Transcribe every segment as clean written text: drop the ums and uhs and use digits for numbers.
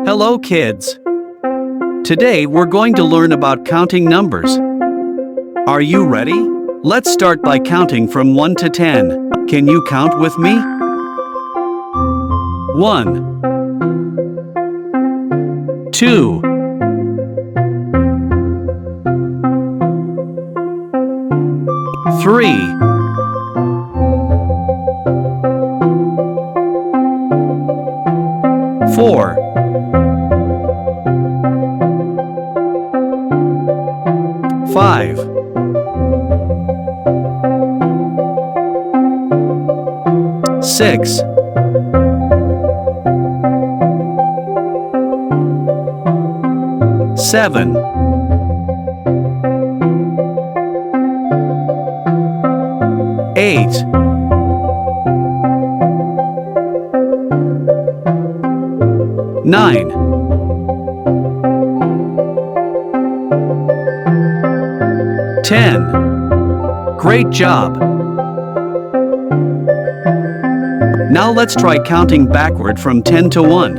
Hello, kids. Today we're going to learn about counting numbers. Are you ready? Let's start by counting from 1 to 10. Can you count with me? 1 2 3 4 5 6 7 8 9 10. Great job! Now let's try counting backward from 10 to 1.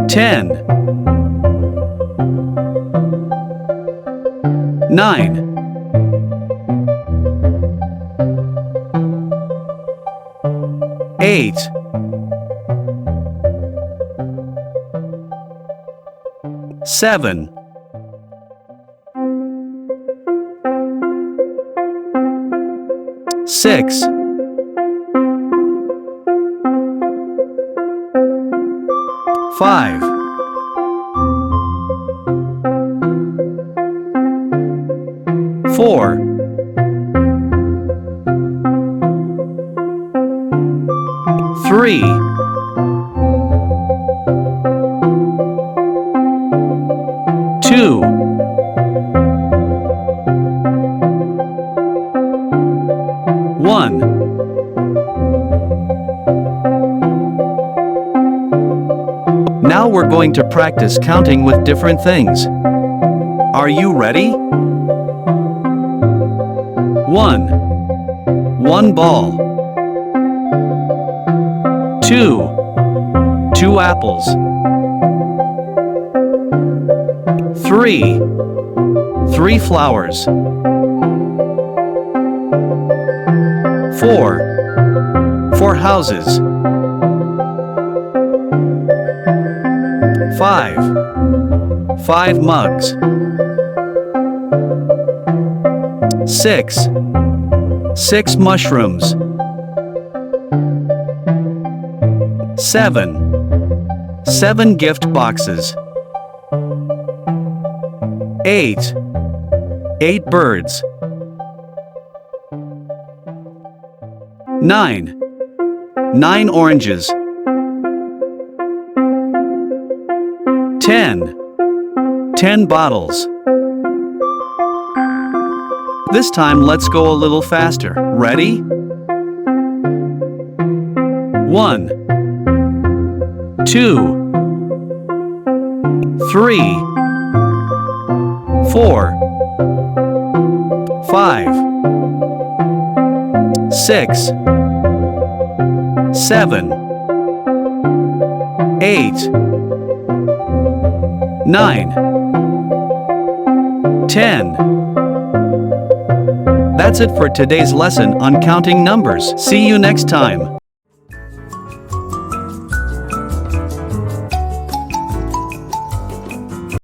10 9 8 7 6 5 4 3 2 1 Now we're going to practice counting with different things. Are you ready? 1 ball. 2 apples. 3 flowers. 4 houses. 5 mugs. 6 mushrooms. 7 gift boxes. 8 birds. 9 oranges. 10 bottles. This time let's go a little faster. Ready? 1 2 3 4 5 6 7 8 9 10 That's it for today's lesson on counting numbers. See you next time.